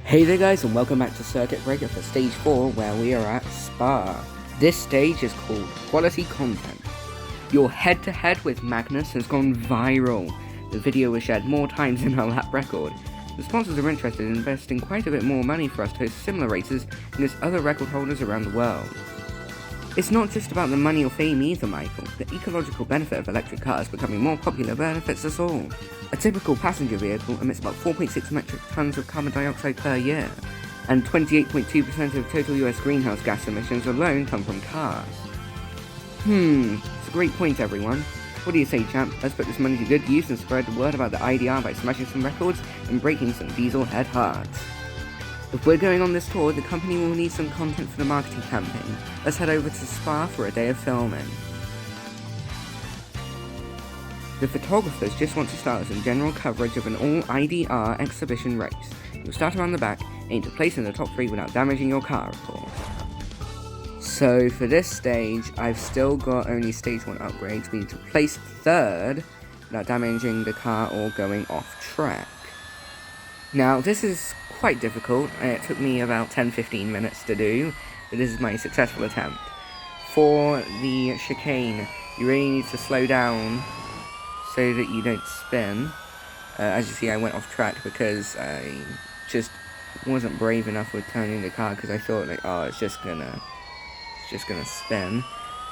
Hey there guys, and welcome back to Circuit Breaker for Stage 4, where we are at Spa. This stage is called Quality Content. Your head-to-head with Magnus has gone viral. The video was shared more times than our lap record. The sponsors are interested in investing quite a bit more money for us to host similar races against other record holders around the world. It's not just about the money or fame either, Michael. The ecological benefit of electric cars becoming more popular benefits us all. A typical passenger vehicle emits about 4.6 metric tons of carbon dioxide per year, and 28.2% of total US greenhouse gas emissions alone come from cars. It's a great point, everyone. What do you say, champ? Let's put this money to good use and spread the word about the ID.R by smashing some records and breaking some diesel head hearts. If we're going on this tour, the company will need some content for the marketing campaign. Let's head over to Spa for a day of filming. The photographers just want to start some general coverage of an all-ID.R exhibition race. You'll start around the back, aim to place in the top 3 without damaging your car, of course. So for this stage, I've still got only stage 1 upgrades. We need to place 3rd without damaging the car or going off track. Now this is quite difficult, and it took me about 10-15 minutes to do, but this is my successful attempt. For the chicane, you really need to slow down so that you don't spin. As you see, I went off track because I just wasn't brave enough with turning the car, because I thought like, oh, it's just gonna spin.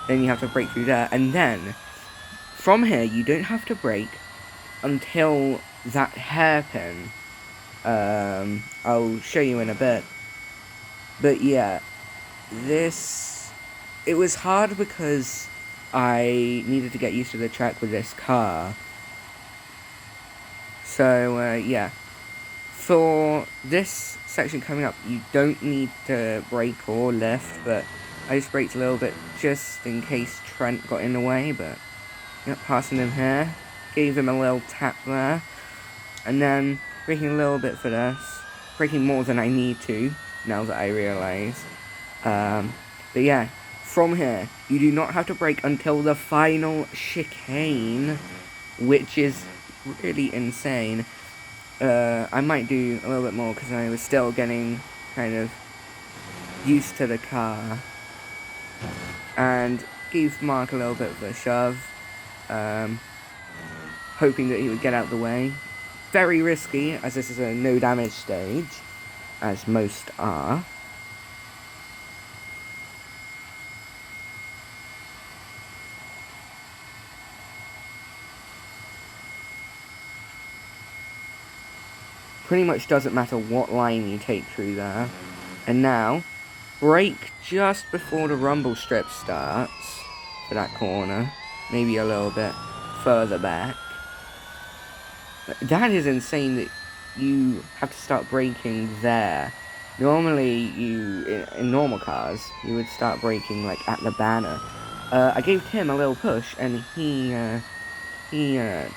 Then you have to brake through there, and then from here you don't have to brake until that hairpin. I'll show you in a bit. But yeah, it was hard because I needed to get used to the track with this car. So, yeah. For this section coming up, you don't need to brake or lift, but I just braked a little bit just in case Trent got in the way, but yep, passing him here. Gave him a little tap there. And then braking a little bit for this. Braking more than I need to, now that I realise. But yeah. From here, you do not have to brake until the final chicane, which is really insane. I might do a little bit more because I was still getting kind of used to the car. And gave Mark a little bit of a shove, hoping that he would get out of the way. Very risky, as this is a no damage stage, as most are. Pretty much doesn't matter what line you take through there. And now, brake just before the rumble strip starts for that corner. Maybe a little bit further back. That is insane that you have to start braking there. Normally, in normal cars, you would start braking like at the banner. I gave Tim a little push, and he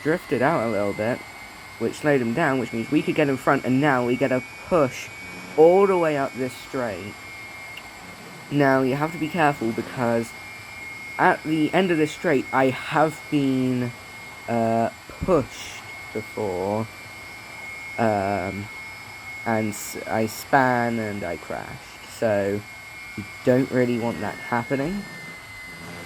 drifted out a little bit, which slowed him down, which means we could get in front, and now we get a push all the way up this straight. Now, you have to be careful, because at the end of this straight, I have been pushed before, and I span and I crashed, so you don't really want that happening.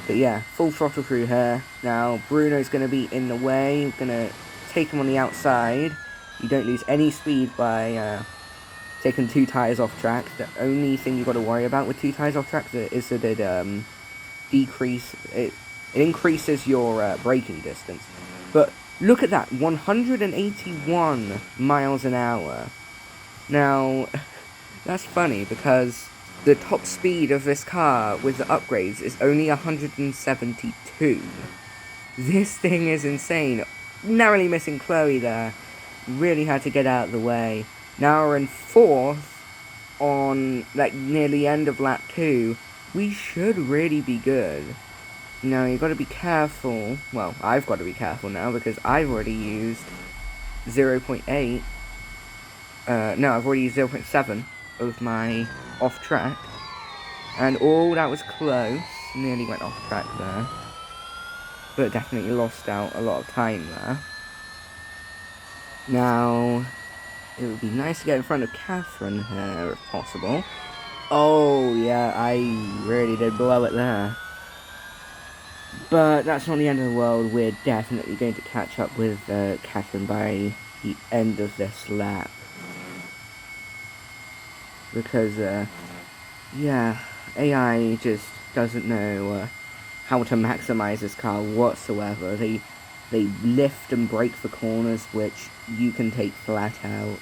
But yeah, full throttle through here. Now, Bruno's going to be in the way, going to take him on the outside. You don't lose any speed by taking 2 tyres off track. The only thing you've got to worry about with 2 tyres off track is that it increases your braking distance. But look at that, 181 miles an hour. Now, that's funny because the top speed of this car with the upgrades is only 172. This thing is insane. Narrowly missing Chloe there. Really had to get out of the way. Now we're in 4th on like near the end of lap 2. We should really be good. Now you've got to be careful. Well, I've got to be careful now because I've already used 0.8. No, I've already used 0.7 of my off track. And that was close. Nearly went off track there. But definitely lost out a lot of time there. Now, it would be nice to get in front of Catherine here, if possible. Oh, yeah, I really did blow it there. But that's not the end of the world. We're definitely going to catch up with Catherine by the end of this lap. Because, yeah, AI just doesn't know how to maximize this car whatsoever. They lift and brake the corners, which you can take flat out.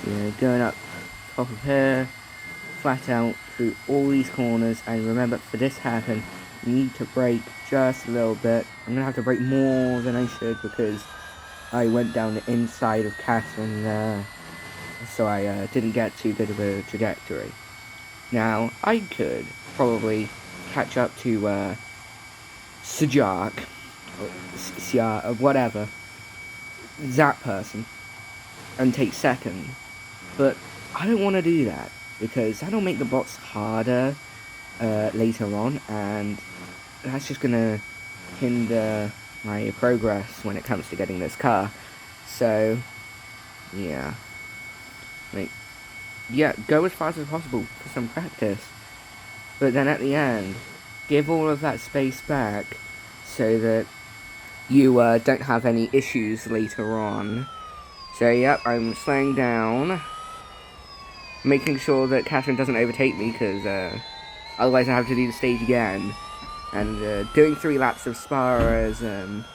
So going up top of here, flat out through all these corners, and remember, for this to happen, you need to brake just a little bit. I'm going to have to brake more than I should because I went down the inside of Catherine there, so I didn't get too good of a trajectory. Now, I could probably catch up to Sajak, or whatever, that person, and take second, but I don't want to do that, because that'll make the bots harder later on, and that's just gonna hinder my progress when it comes to getting this car. So, yeah. Yeah, go as fast as possible for some practice. But then at the end, give all of that space back so that you don't have any issues later on. So, yep, I'm slowing down. Making sure that Catherine doesn't overtake me, because otherwise I have to do the stage again. And doing 3 laps of Spa is over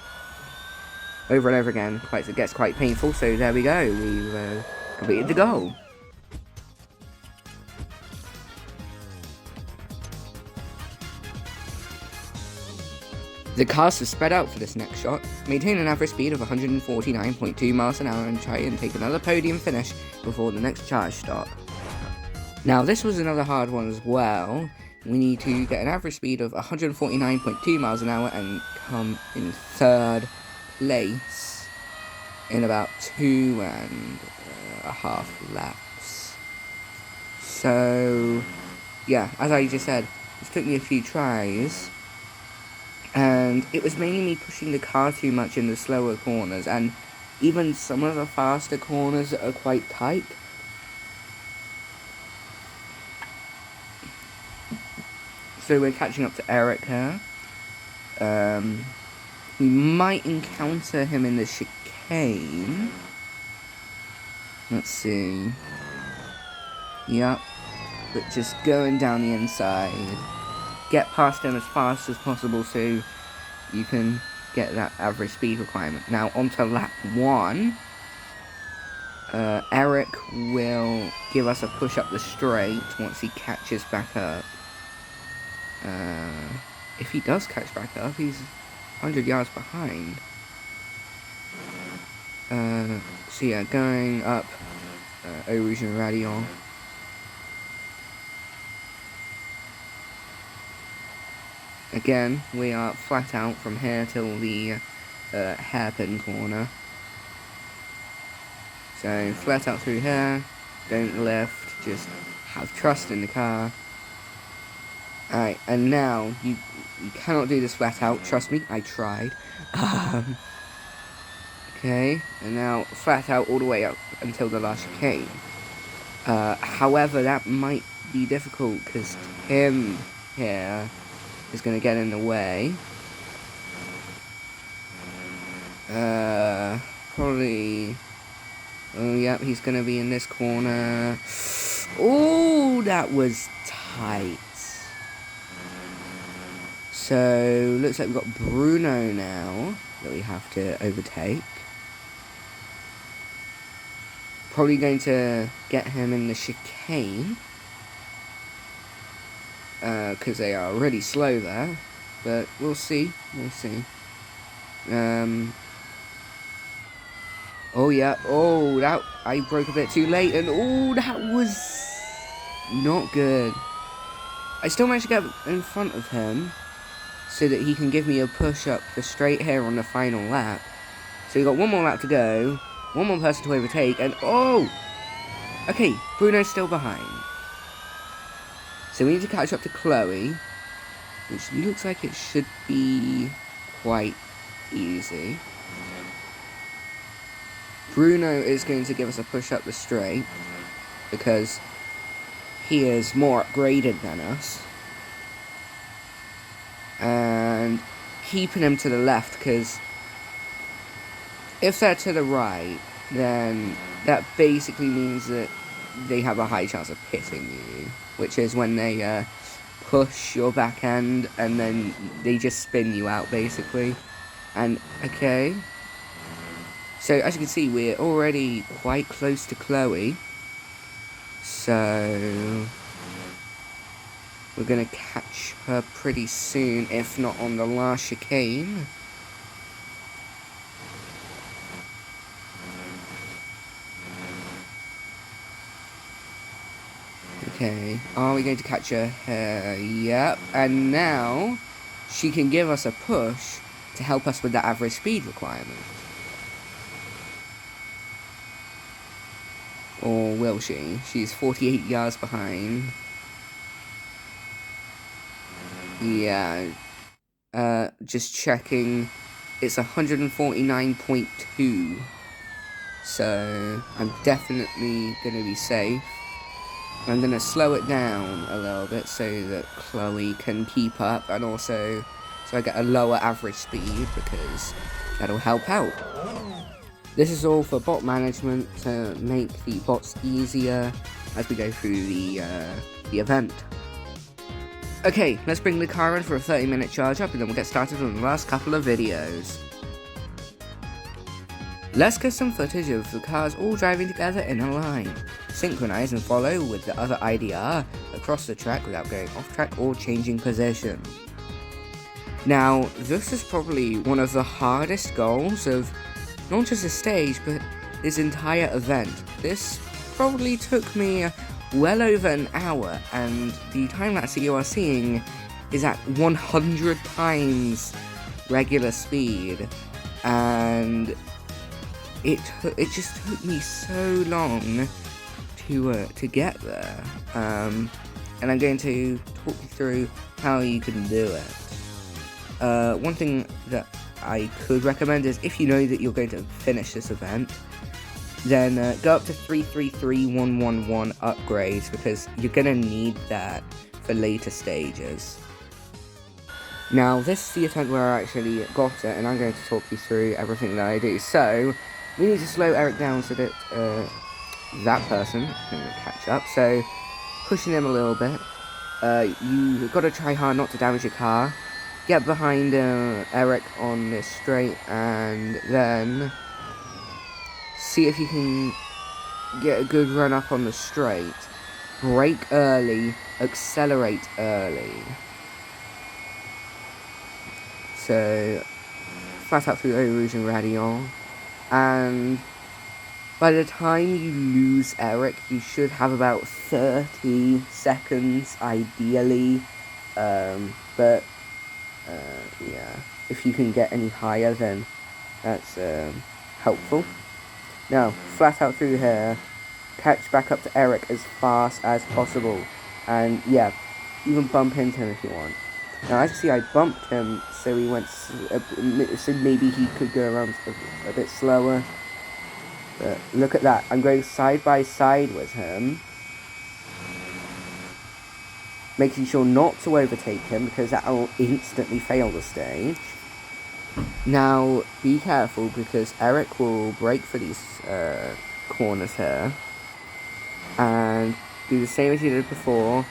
and over again. It gets quite painful, so there we go. We've completed the goal. The cars are spread out for this next shot. Maintain an average speed of 149.2 miles an hour and try and take another podium finish before the next charge stop. Now this was another hard one as well. We need to get an average speed of 149.2 miles an hour and come in 3rd place in about 2.5 laps. So yeah, as I just said, this took me a few tries. And it was mainly me pushing the car too much in the slower corners, and even some of the faster corners are quite tight. So we're catching up to Eric here. We might encounter him in the chicane. Let's see. Yep. But just going down the inside. Get past him as fast as possible so you can get that average speed requirement. Now onto lap 1. Eric will give us a push up the straight once he catches back up. If he does catch back up, he's 100 yards behind. So yeah, going up Eau Rouge and Radion. Again, we are flat out from here till the hairpin corner. So, flat out through here, don't lift, just have trust in the car. Alright, and now, you cannot do this flat out, trust me, I tried. Okay, and now flat out all the way up until the last chicane. However, that might be difficult, because Tim here is going to get in the way. Probably. Oh, yep, he's going to be in this corner. Oh, that was tight. So, looks like we've got Bruno now that we have to overtake. Probably going to get him in the chicane. Because they are really slow there. But we'll see. We'll see. Oh, yeah. Oh, that I broke a bit too late. And, oh, that was not good. I still managed to get in front of him so that he can give me a push up the straight here on the final lap. So we've got one more lap to go. One more person to overtake. And, oh! Okay, Bruno's still behind. So we need to catch up to Chloe, which looks like it should be quite easy. Bruno is going to give us a push up the straight because he is more upgraded than us. And keeping him to the left, because if they're to the right, then that basically means that they have a high chance of hitting you, which is when they push your back end and then they just spin you out basically. And okay, so as you can see, we're already quite close to Chloe, so we're gonna catch her pretty soon, if not on the last chicane. Okay, are we going to catch her here? Yep, and now she can give us a push to help us with the average speed requirement. Or will she? She's 48 yards behind. Yeah, just checking, it's 149.2, so I'm definitely going to be safe. I'm going to slow it down a little bit so that Chloe can keep up, and also so I get a lower average speed, because that'll help out. This is all for bot management to make the bots easier as we go through the event. Okay, let's bring the car in for a 30-minute charge up, and then we'll get started on the last couple of videos. Let's get some footage of the cars all driving together in a line. Synchronize and follow with the other ID.R across the track without going off track or changing position. Now, this is probably one of the hardest goals of not just the stage, but this entire event. This probably took me well over an hour, and the time lapse that you are seeing is at 100 times regular speed, and it just took me so long to get there, and I'm going to talk you through how you can do it. One thing that I could recommend is, if you know that you're going to finish this event, then go up to 333111 upgrades, because you're going to need that for later stages. Now, this is the attempt where I actually got it, and I'm going to talk you through everything that I do. So, we need to slow Eric down so that that person can catch up. So, pushing him a little bit. You've got to try hard not to damage your car. Get behind Eric on this straight, and then see if you can get a good run up on the straight. Brake early, accelerate early. So, flat out through Eau Rouge and Radion. And by the time you lose Eric, you should have about 30 seconds, ideally. But yeah, if you can get any higher, then that's helpful. Now, flat out through here, catch back up to Eric as fast as possible, and yeah, even bump into him if you want. Now, as you see, I bumped him, so he went, so maybe he could go around a bit slower. But look at that, I'm going side by side with him, making sure not to overtake him, because that will instantly fail the stage. Now, be careful, because Eric will brake for these corners here, and do the same as he did before.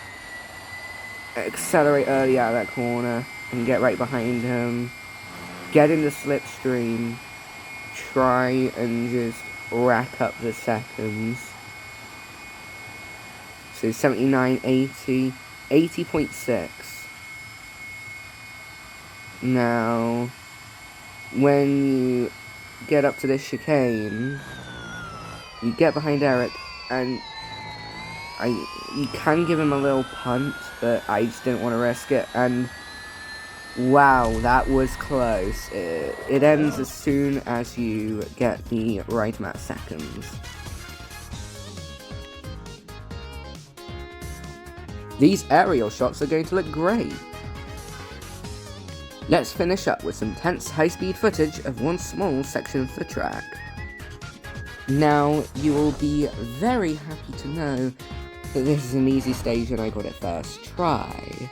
Accelerate early out of that corner, and get right behind him. Get in the slipstream. Try and just rack up the seconds. So 79, 80, 80.6. Now, when you get up to this chicane, you get behind Eric, and you can give him a little punt, but I just didn't want to risk it, and wow, that was close. It ends as soon as you get the right amount of seconds. These aerial shots are going to look great. Let's finish up with some tense high-speed footage of one small section of the track. Now, you will be very happy to know that this is an easy stage and I got it first try.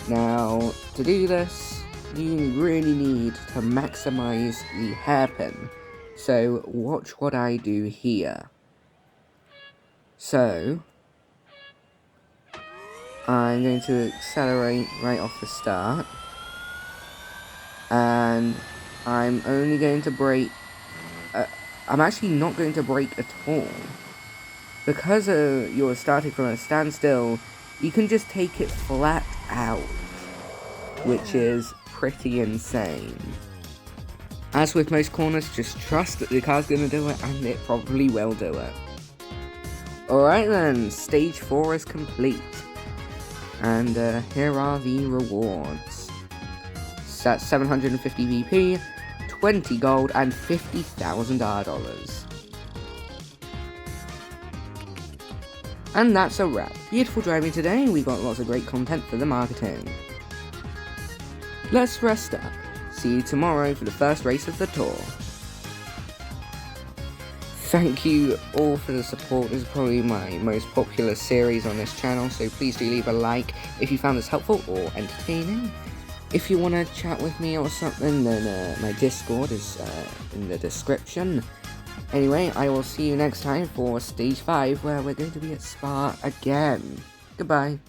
Now, to do this, you really need to maximize the hairpin. So, watch what I do here. So, I'm going to accelerate right off the start. And I'm only going to brake. I'm actually not going to brake at all. Because you're starting from a standstill, you can just take it flat out, which is pretty insane. As with most corners, just trust that the car's going to do it, and it probably will do it. Alright then, stage 4 is complete. And here are the rewards. So that's 750 VP, 20 gold, and 50,000 dollars. And that's a wrap. Beautiful driving today, we got lots of great content for the marketing. Let's rest up. See you tomorrow for the first race of the tour. Thank you all for the support. This is probably my most popular series on this channel, so please do leave a like if you found this helpful or entertaining. If you want to chat with me or something, then my Discord is in the description. Anyway, I will see you next time for Stage 5, where we're going to be at Spa again. Goodbye.